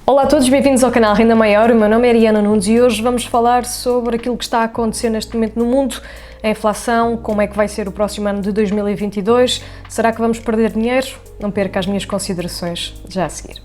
Olá a todos, bem-vindos ao canal Renda Maior. O meu nome é Ariana Nunes e hoje vamos falar sobre aquilo que está a acontecer neste momento no mundo, a inflação, como é que vai ser o próximo ano de 2022, será que vamos perder dinheiro? Não perca as minhas considerações já a seguir.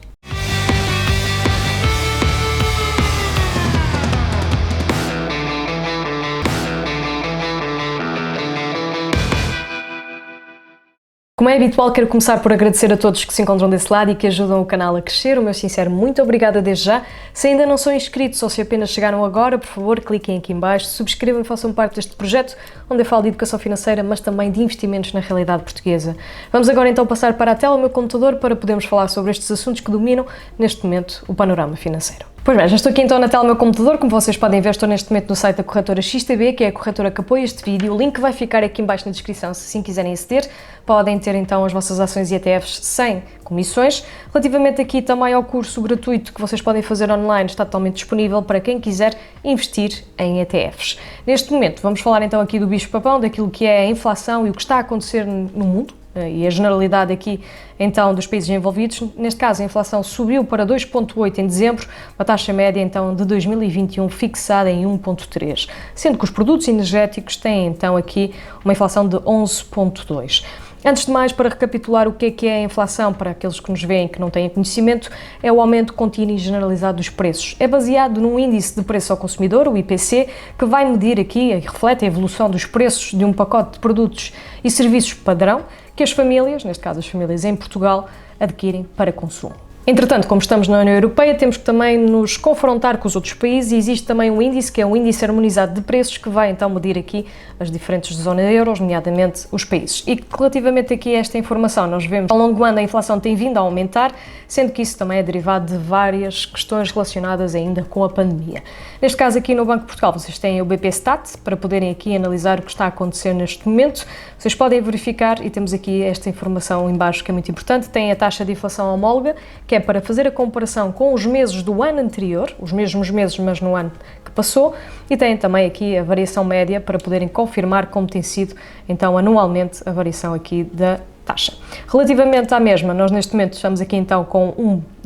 Como é habitual, quero começar por agradecer a todos que se encontram desse lado e que ajudam o canal a crescer. O meu sincero muito obrigada desde já. Se ainda não são inscritos ou se apenas chegaram agora, por favor, cliquem aqui em baixo, subscrevam e façam parte deste projeto, onde eu falo de educação financeira, mas também de investimentos na realidade portuguesa. Vamos agora então passar para a tela do meu computador para podermos falar sobre estes assuntos que dominam, neste momento, o panorama financeiro. Pois bem, já estou aqui então na tela do meu computador. Como vocês podem ver, estou neste momento no site da corretora XTB, que é a corretora que apoia este vídeo. O link vai ficar aqui em baixo na descrição, se assim quiserem aceder. Podem ter então as vossas ações e ETFs sem comissões. Relativamente aqui também ao curso gratuito que vocês podem fazer online, está totalmente disponível para quem quiser investir em ETFs. Neste momento vamos falar então aqui do bicho-papão, daquilo que é a inflação e o que está a acontecer no mundo. E a generalidade aqui, então, dos países envolvidos. Neste caso, a inflação subiu para 2,8 em dezembro, uma taxa média, então, de 2021 fixada em 1,3, sendo que os produtos energéticos têm, então, aqui uma inflação de 11,2. Antes de mais, para recapitular o que é a inflação, para aqueles que nos veem que não têm conhecimento, é o aumento contínuo e generalizado dos preços. É baseado num índice de preço ao consumidor, o IPC, que vai medir aqui e reflete a evolução dos preços de um pacote de produtos e serviços padrão que as famílias, neste caso as famílias em Portugal, adquirem para consumo. Entretanto, como estamos na União Europeia, temos que também nos confrontar com os outros países e existe também um índice, que é um índice harmonizado de preços, que vai então medir aqui as diferentes zonas euro, nomeadamente os países. E relativamente aqui a esta informação, nós vemos que ao longo do ano a inflação tem vindo a aumentar, sendo que isso também é derivado de várias questões relacionadas ainda com a pandemia. Neste caso aqui no Banco de Portugal, vocês têm o BP Stat, para poderem aqui analisar o que está a acontecer neste momento. Vocês podem verificar, e temos aqui esta informação em baixo que é muito importante, tem a taxa de inflação homóloga, que é para fazer a comparação com os meses do ano anterior, os mesmos meses, mas no ano que passou, e tem também aqui a variação média para poderem confirmar como tem sido, então, anualmente a variação aqui da taxa. Relativamente à mesma, nós neste momento estamos aqui então com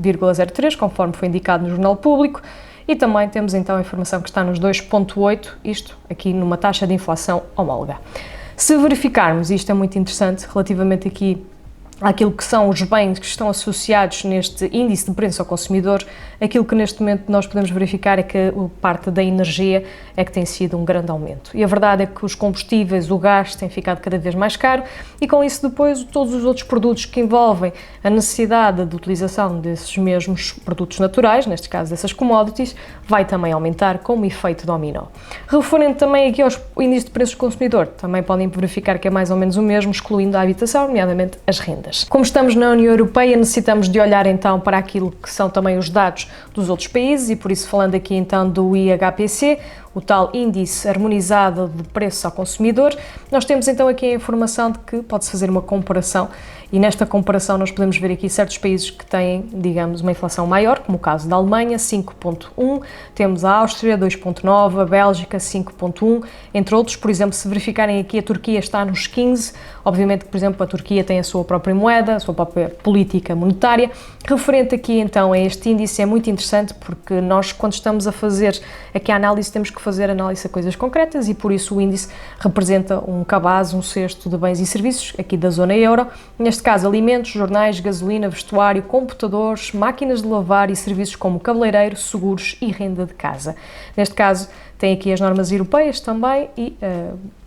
1,03, conforme foi indicado no Jornal Público, e também temos então a informação que está nos 2,8, isto aqui numa taxa de inflação homóloga. Se verificarmos, isto é muito interessante, relativamente aqui àquilo que são os bens que estão associados neste índice de preço ao consumidor, aquilo que neste momento nós podemos verificar é que a parte da energia é que tem sido um grande aumento. E a verdade é que os combustíveis, o gás, têm ficado cada vez mais caro e com isso depois todos os outros produtos que envolvem a necessidade de utilização desses mesmos produtos naturais, neste caso dessas commodities, vai também aumentar como efeito dominó. Referente também aqui aos índices de preços do consumidor, também podem verificar que é mais ou menos o mesmo, excluindo a habitação, nomeadamente as rendas. Como estamos na União Europeia, necessitamos de olhar então para aquilo que são também os dados dos outros países e por isso falando aqui então do IHPC, o tal índice harmonizado de preço ao consumidor, nós temos então aqui a informação de que pode-se fazer uma comparação e nesta comparação nós podemos ver aqui certos países que têm, digamos, uma inflação maior, como o caso da Alemanha, 5,1, temos a Áustria, 2,9, a Bélgica, 5,1, entre outros. Por exemplo, se verificarem aqui, a Turquia está nos 15, obviamente que, por exemplo, a Turquia tem a sua própria moeda, a sua própria política monetária. Referente aqui então a este índice é muito interessante porque nós, quando estamos a fazer aqui a análise, temos que fazer análise a coisas concretas e por isso o índice representa um cabaz, um cesto de bens e serviços aqui da zona euro, neste caso alimentos, jornais, gasolina, vestuário, computadores, máquinas de lavar e serviços como cabeleireiro, seguros e renda de casa. Neste caso tem aqui as normas europeias também e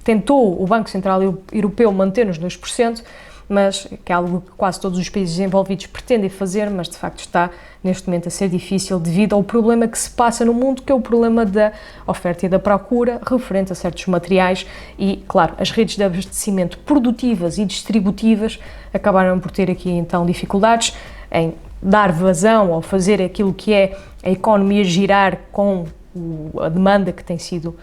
tentou o Banco Central Europeu manter nos 2%, mas que é algo que quase todos os países envolvidos pretendem fazer, mas de facto está neste momento a ser difícil devido ao problema que se passa no mundo, que é o problema da oferta e da procura referente a certos materiais e, claro, as redes de abastecimento produtivas e distributivas acabaram por ter aqui então dificuldades em dar vazão ou fazer aquilo que é a economia girar com a demanda que tem sido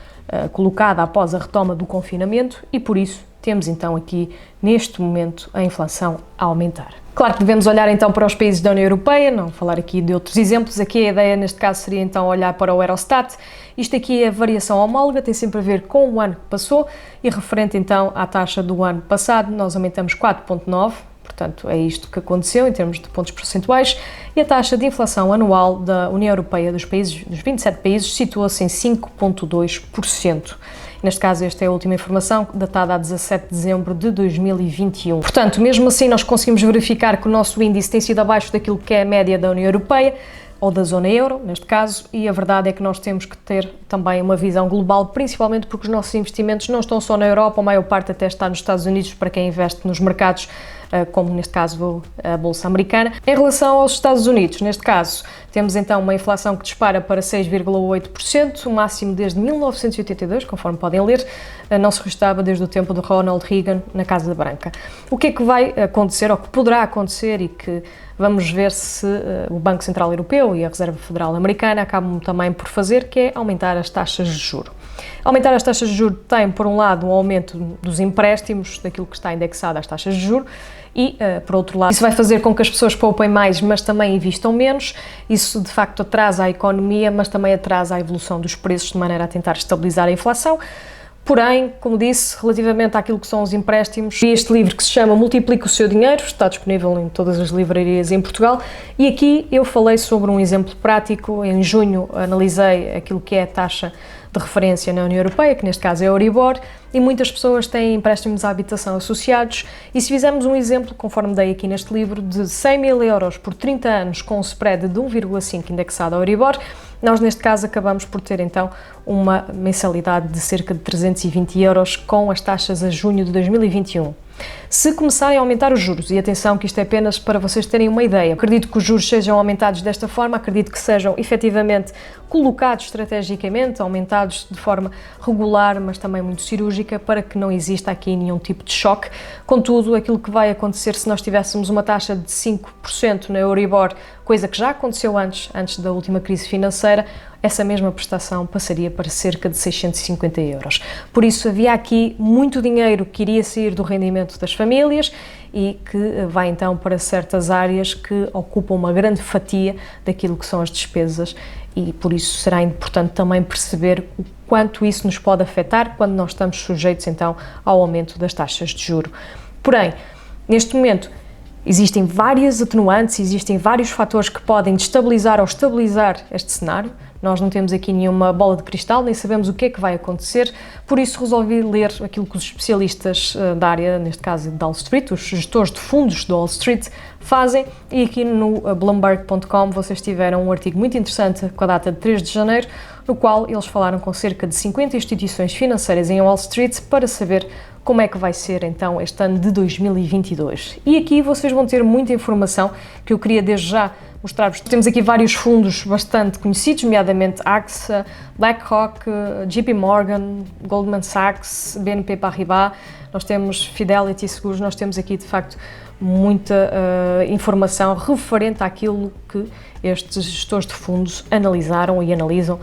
colocada após a retoma do confinamento e por isso temos então aqui, neste momento, a inflação a aumentar. Claro que devemos olhar então para os países da União Europeia, não falar aqui de outros exemplos. Aqui a ideia neste caso seria então olhar para o Eurostat. Isto aqui é a variação homóloga, tem sempre a ver com o ano que passou e referente então à taxa do ano passado, nós aumentamos 4,9%. Portanto, é isto que aconteceu em termos de pontos percentuais e a taxa de inflação anual da União Europeia dos 27 países situa-se em 5,2%. Neste caso, esta é a última informação, datada a 17 de dezembro de 2021. Portanto, mesmo assim, nós conseguimos verificar que o nosso índice tem sido abaixo daquilo que é a média da União Europeia, ou da zona euro, neste caso, e a verdade é que nós temos que ter também uma visão global, principalmente porque os nossos investimentos não estão só na Europa, a maior parte até está nos Estados Unidos, para quem investe nos mercados, como neste caso a Bolsa Americana. Em relação aos Estados Unidos, neste caso, temos então uma inflação que dispara para 6,8%, o máximo desde 1982, conforme podem ler, não se registrava desde o tempo de Ronald Reagan na Casa Branca. O que é que vai acontecer, ou que poderá acontecer, e que vamos ver se o Banco Central Europeu e a Reserva Federal Americana acabam também por fazer, que é aumentar as taxas de juros. Aumentar as taxas de juros tem, por um lado, um aumento dos empréstimos, daquilo que está indexado às taxas de juros, e, por outro lado, isso vai fazer com que as pessoas poupem mais, mas também investam menos. Isso, de facto, atrasa a economia, mas também atrasa a evolução dos preços, de maneira a tentar estabilizar a inflação. Porém, como disse, relativamente àquilo que são os empréstimos, este livro que se chama Multiplique o Seu Dinheiro, está disponível em todas as livrarias em Portugal, e aqui eu falei sobre um exemplo prático. Em junho analisei aquilo que é a taxa de referência na União Europeia, que neste caso é a Euribor, e muitas pessoas têm empréstimos à habitação associados, e se fizermos um exemplo, conforme dei aqui neste livro, de 100 mil euros por 30 anos com um spread de 1,5 indexado ao Euribor, nós neste caso acabamos por ter então uma mensalidade de cerca de 320 euros com as taxas a junho de 2021. Se começarem a aumentar os juros, e atenção que isto é apenas para vocês terem uma ideia, acredito que os juros sejam aumentados desta forma, acredito que sejam efetivamente colocados estrategicamente, aumentados de forma regular, mas também muito cirúrgica, para que não exista aqui nenhum tipo de choque. Contudo, aquilo que vai acontecer se nós tivéssemos uma taxa de 5% na Euribor, coisa que já aconteceu antes da última crise financeira, essa mesma prestação passaria para cerca de 650 euros. Por isso, havia aqui muito dinheiro que iria sair do rendimento das famílias e que vai então para certas áreas que ocupam uma grande fatia daquilo que são as despesas, e por isso será importante também perceber o quanto isso nos pode afetar quando nós estamos sujeitos então ao aumento das taxas de juro. Porém, neste momento, existem várias atenuantes, existem vários fatores que podem destabilizar ou estabilizar este cenário. Nós não temos aqui nenhuma bola de cristal, nem sabemos o que é que vai acontecer, por isso resolvi ler aquilo que os especialistas da área, neste caso de Wall Street, os gestores de fundos do Wall Street, fazem, e aqui no Bloomberg.com vocês tiveram um artigo muito interessante com a data de 3 de janeiro, no qual eles falaram com cerca de 50 instituições financeiras em Wall Street para saber como é que vai ser então este ano de 2022. E aqui vocês vão ter muita informação que eu queria desde já mostrar-vos. Temos aqui vários fundos bastante conhecidos, nomeadamente AXA, BlackRock, JP Morgan, Goldman Sachs, BNP Paribas, nós temos Fidelity Seguros, nós temos aqui de facto muita informação referente àquilo que estes gestores de fundos analisaram e analisam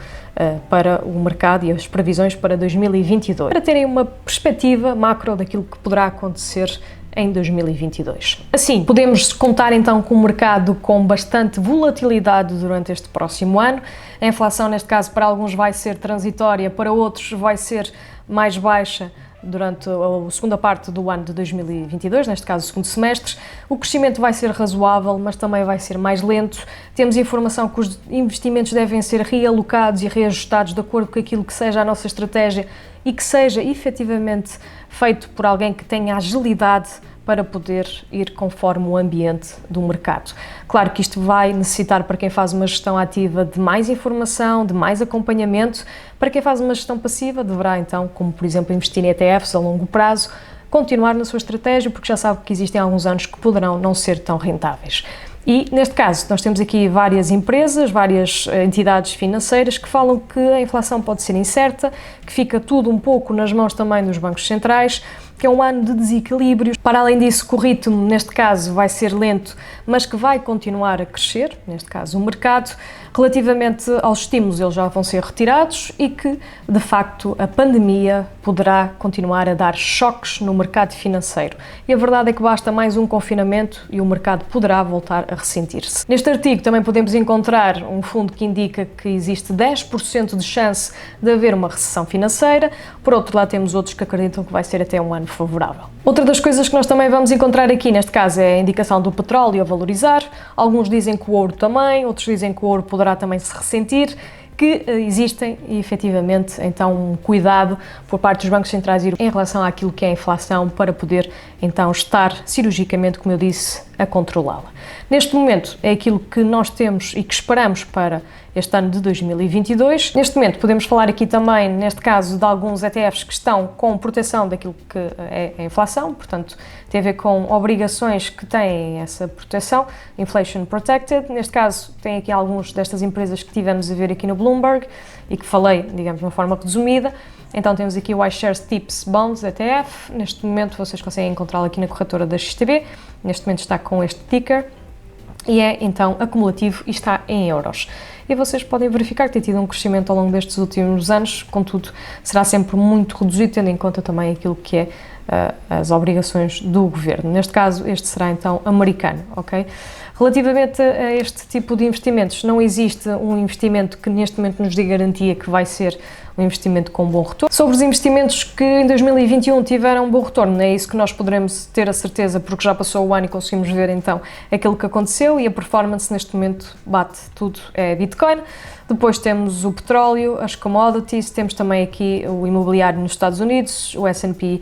para o mercado e as previsões para 2022, para terem uma perspectiva macro daquilo que poderá acontecer em 2022. Assim, podemos contar então com um mercado com bastante volatilidade durante este próximo ano. A inflação, neste caso, para alguns vai ser transitória, para outros vai ser mais baixa durante a segunda parte do ano de 2022, neste caso o segundo semestre. O crescimento vai ser razoável, mas também vai ser mais lento. Temos informação que os investimentos devem ser realocados e reajustados de acordo com aquilo que seja a nossa estratégia e que seja efetivamente feito por alguém que tenha agilidade para poder ir conforme o ambiente do mercado. Claro que isto vai necessitar, para quem faz uma gestão ativa, de mais informação, de mais acompanhamento. Para quem faz uma gestão passiva, deverá então, como por exemplo investir em ETFs a longo prazo, continuar na sua estratégia, porque já sabe que existem alguns anos que poderão não ser tão rentáveis. E, neste caso, nós temos aqui várias empresas, várias entidades financeiras que falam que a inflação pode ser incerta, que fica tudo um pouco nas mãos também dos bancos centrais, que é um ano de desequilíbrios. Para além disso, que o ritmo, neste caso, vai ser lento, mas que vai continuar a crescer, neste caso o mercado. Relativamente aos estímulos, eles já vão ser retirados e que, de facto, a pandemia poderá continuar a dar choques no mercado financeiro. E a verdade é que basta mais um confinamento e o mercado poderá voltar a ressentir-se. Neste artigo também podemos encontrar um fundo que indica que existe 10% de chance de haver uma recessão financeira. Por outro lado, temos outros que acreditam que vai ser até um ano favorável. Outra das coisas que nós também vamos encontrar aqui, neste caso, é a indicação do petróleo a valorizar. Alguns dizem que o ouro também, outros dizem que o ouro poderá também se ressentir, que existem e efetivamente então um cuidado por parte dos bancos centrais em relação àquilo que é a inflação para poder então estar cirurgicamente, como eu disse, a controlá-la. Neste momento é aquilo que nós temos e que esperamos para este ano de 2022. Neste momento podemos falar aqui também, neste caso, de alguns ETFs que estão com proteção daquilo que é a inflação, portanto tem a ver com obrigações que têm essa proteção, Inflation Protected. Neste caso tem aqui alguns destas empresas que tivemos a ver aqui no Bloomberg e que falei, digamos, de uma forma resumida. Então temos aqui o iShares Tips Bonds ETF, neste momento vocês conseguem encontrá-lo aqui na corretora da XTB, neste momento está com este ticker e é então acumulativo e está em euros. E vocês podem verificar que tem tido um crescimento ao longo destes últimos anos, contudo será sempre muito reduzido, tendo em conta também aquilo que é as obrigações do governo. Neste caso, este será então americano, ok? Relativamente a este tipo de investimentos, não existe um investimento que neste momento nos dê garantia que vai ser um investimento com bom retorno. Sobre os investimentos que em 2021 tiveram um bom retorno, é isso que nós poderemos ter a certeza, porque já passou o ano e conseguimos ver então aquilo que aconteceu e a performance neste momento bate tudo, é Bitcoin. Depois temos o petróleo, as commodities, temos também aqui o imobiliário nos Estados Unidos, o S&P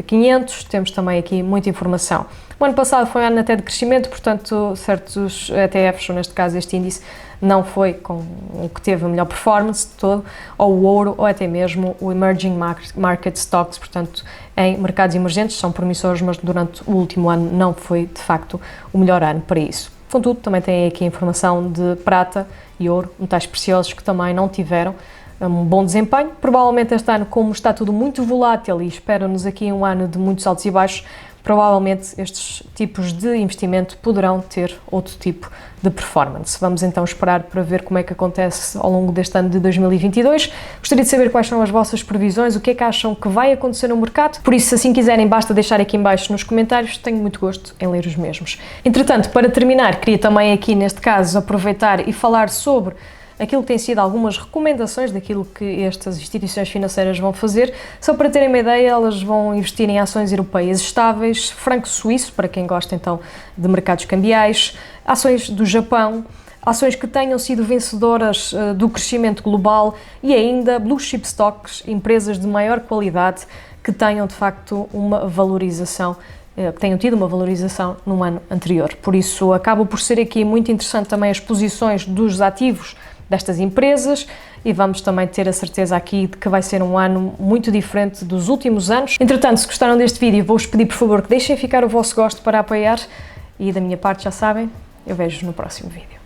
500, temos também aqui muita informação. O ano passado foi um ano até de crescimento, portanto certos ETFs, ou neste caso este índice, não foi com o que teve a melhor performance de todo, ou o ouro, ou até mesmo o Emerging Market Stocks, portanto em mercados emergentes, são promissores, mas durante o último ano não foi de facto o melhor ano para isso. Contudo, também tem aqui a informação de prata e ouro, metais preciosos que também não tiveram um bom desempenho. Provavelmente este ano, como está tudo muito volátil e espera-nos aqui um ano de muitos altos e baixos, provavelmente estes tipos de investimento poderão ter outro tipo de performance. Vamos então esperar para ver como é que acontece ao longo deste ano de 2022. Gostaria de saber quais são as vossas previsões, o que é que acham que vai acontecer no mercado. Por isso, se assim quiserem, basta deixar aqui em baixo nos comentários, tenho muito gosto em ler os mesmos. Entretanto, para terminar, queria também aqui neste caso aproveitar e falar sobre aquilo que tem sido algumas recomendações daquilo que estas instituições financeiras vão fazer. Só para terem uma ideia, elas vão investir em ações europeias estáveis, franco suíço, para quem gosta então de mercados cambiais, ações do Japão, ações que tenham sido vencedoras do crescimento global e ainda blue chip stocks, empresas de maior qualidade que tenham de facto uma valorização, que tenham tido uma valorização no ano anterior. Por isso acaba por ser aqui muito interessante também as posições dos ativos destas empresas e vamos também ter a certeza aqui de que vai ser um ano muito diferente dos últimos anos. Entretanto, se gostaram deste vídeo, vou-vos pedir por favor que deixem ficar o vosso gosto para apoiar e da minha parte já sabem, eu vejo-vos no próximo vídeo.